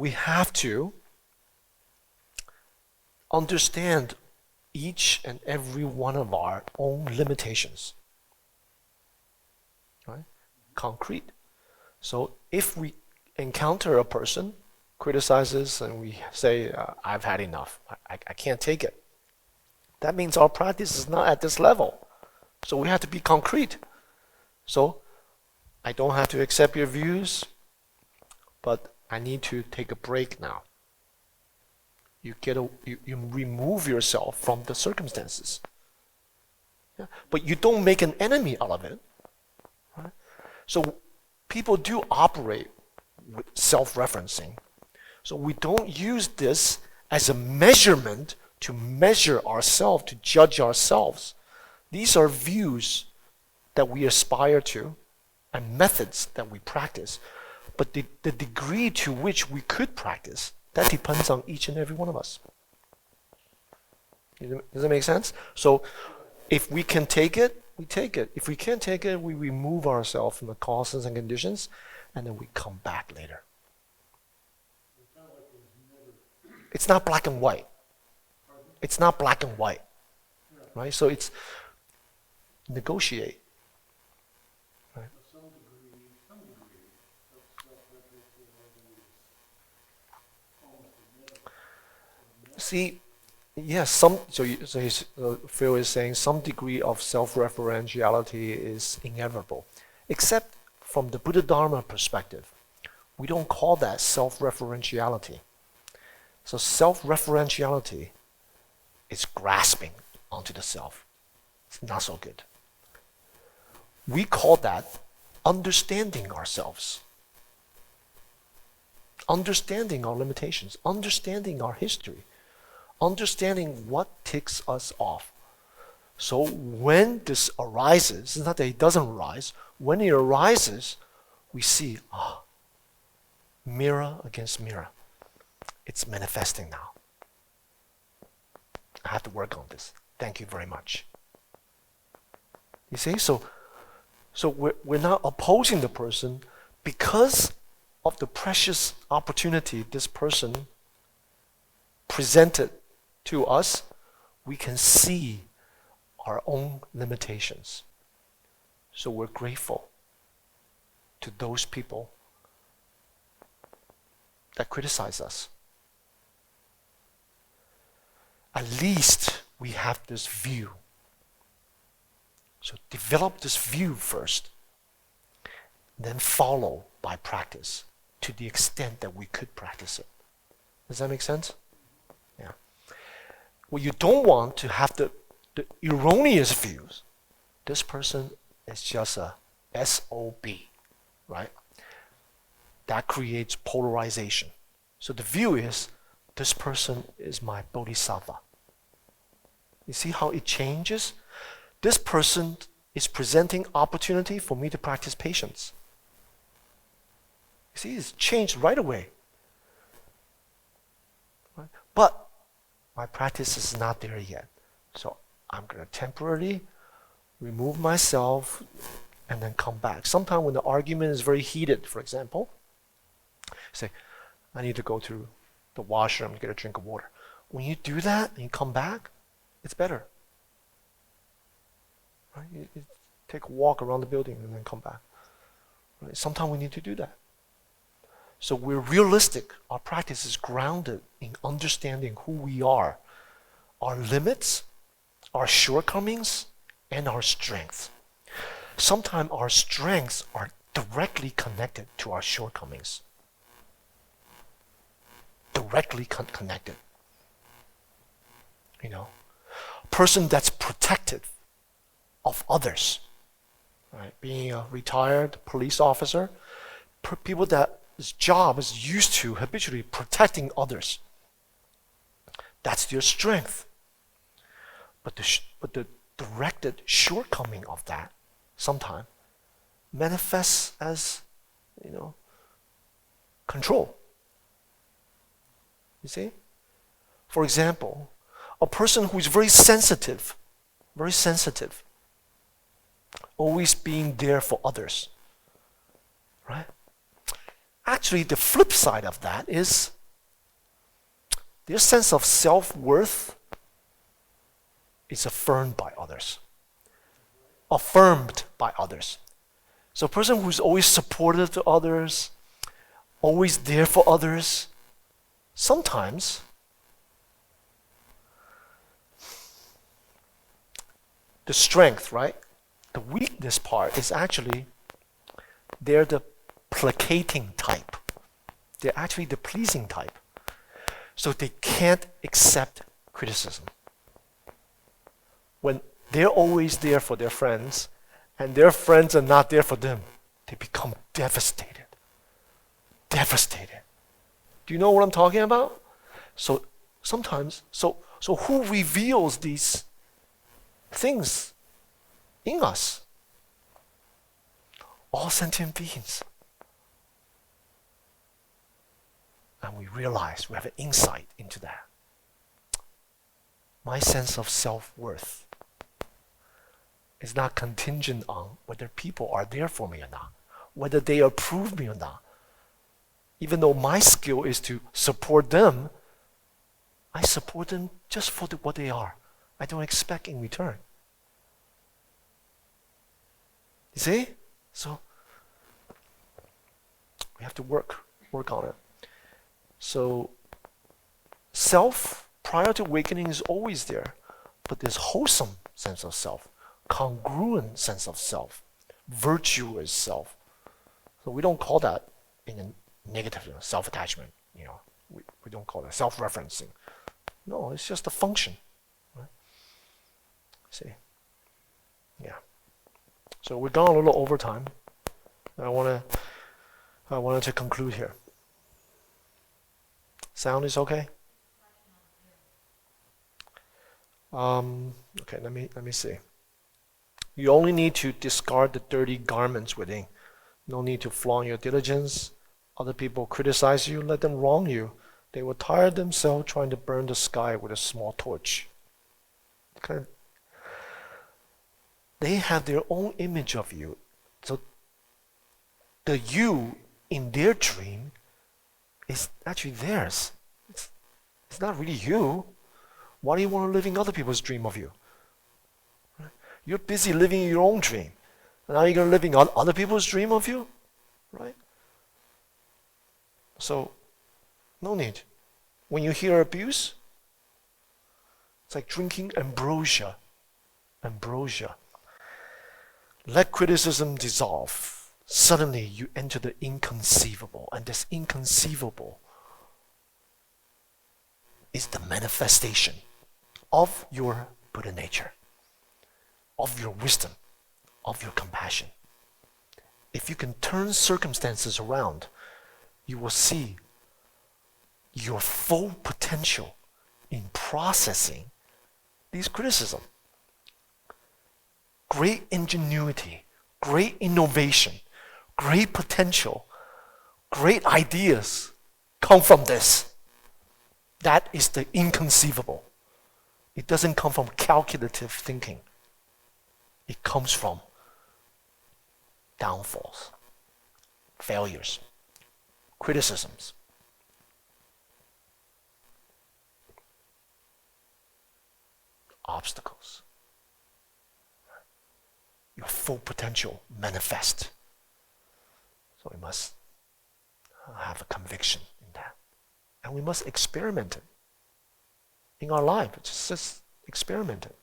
we have to understand each and every one of our own limitations. Right? Concrete. So if we encounter a person, criticizes, and we say, I've had enough, I can't take it. That means our practice is not at this level. So we have to be concrete. So I don't have to accept your views, but I need to take a break now. You remove yourself from the circumstances. Yeah? But you don't make an enemy out of it. Right? So people do operate with self-referencing. So we don't use this as a measurement to measure ourselves, to judge ourselves. These are views that we aspire to and methods that we practice. But the degree to which we could practice, that depends on each and every one of us. Does that make sense? So if we can take it, we take it. If we can't take it, we remove ourselves from the causes and conditions, and then we come back later. It's not black and white. It's not black and white. Right? So it's negotiate. Right? See, yes, Phil is saying some degree of self-referentiality is inevitable, except from the Buddha Dharma perspective. We don't call that self-referentiality. So self-referentiality is grasping onto the self. It's not so good. We call that understanding ourselves, understanding our limitations, understanding our history, understanding what ticks us off. So when this arises, it's not that it doesn't arise, when it arises, we see, mirror against mirror. It's manifesting now. I have to work on this. Thank you very much. You see, so we're not opposing the person because of the precious opportunity this person presented to us. We can see our own limitations. So we're grateful to those people that criticize us. At least we have this view. So develop this view first, then follow by practice to the extent that we could practice it. Does that make sense? Yeah. Well, you don't want to have the erroneous views. This person is just a SOB, right? That creates polarization. So the view is, this person is my bodhisattva. You see how it changes? This person is presenting opportunity for me to practice patience. You see, it's changed right away. Right? But my practice is not there yet. So I'm going to temporarily remove myself and then come back. Sometimes when the argument is very heated, for example, say, I need to go to the washroom to get a drink of water. When you do that and you come back, it's better. Right? You take a walk around the building and then come back. Right? Sometimes we need to do that. So we're realistic. Our practice is grounded in understanding who we are, our limits, our shortcomings, and our strengths. Sometimes our strengths are directly connected to our shortcomings. Directly connected. You know, a person that's protective of others, right? Being a retired police officer, people that his job is used to habitually protecting others. That's their strength. But the directed shortcoming of that sometimes manifests as, control. You see? For example, a person who is very sensitive, always being there for others, right? actually the flip side of that is their sense of self-worth is affirmed by others. Affirmed by others. So a person who's always supportive to others, always there for others, sometimes the strength, right? The weakness part is actually they're the placating type. They're actually the pleasing type. So they can't accept criticism. When they're always there for their friends, and their friends are not there for them, they become devastated. Devastated. Do you know what I'm talking about? So sometimes, so who reveals these things in us? All sentient beings. And we realize, we have an insight into that. My sense of self-worth is not contingent on whether people are there for me or not, whether they approve me or not. Even though my skill is to support them, I support them just for what they are. I don't expect in return. You see? So we have to work on it. So self, prior to awakening, is always there. But this wholesome sense of self, congruent sense of self, virtuous self. So we don't call that in a negative, self-attachment. We don't call that self-referencing. No, it's just a function. Right? See? Yeah. So we've gone a little over time. I wanted to conclude here. Sound is okay? Okay, let me see. You only need to discard the dirty garments within. No need to flaunt your diligence. Other people criticize you, let them wrong you. They will tire themselves trying to burn the sky with a small torch. Okay. They have their own image of you. So the you in their dream is actually theirs. It's not really you. Why do you want to live in other people's dream of you? Right? You're busy living your own dream. And now you're going to live in other people's dream of you? Right? So, no need. When you hear abuse, it's like drinking ambrosia. Ambrosia. Let criticism dissolve. Suddenly you enter the inconceivable. And this inconceivable is the manifestation of your Buddha nature, of your wisdom, of your compassion. If you can turn circumstances around, you will see your full potential in processing these criticisms. Great ingenuity, great innovation, great potential, great ideas come from this. That is the inconceivable. It doesn't come from calculative thinking. It comes from downfalls, failures, criticisms. Obstacles. Your full potential manifest. So we must have a conviction in that. And we must experiment it in our life. Just experiment it.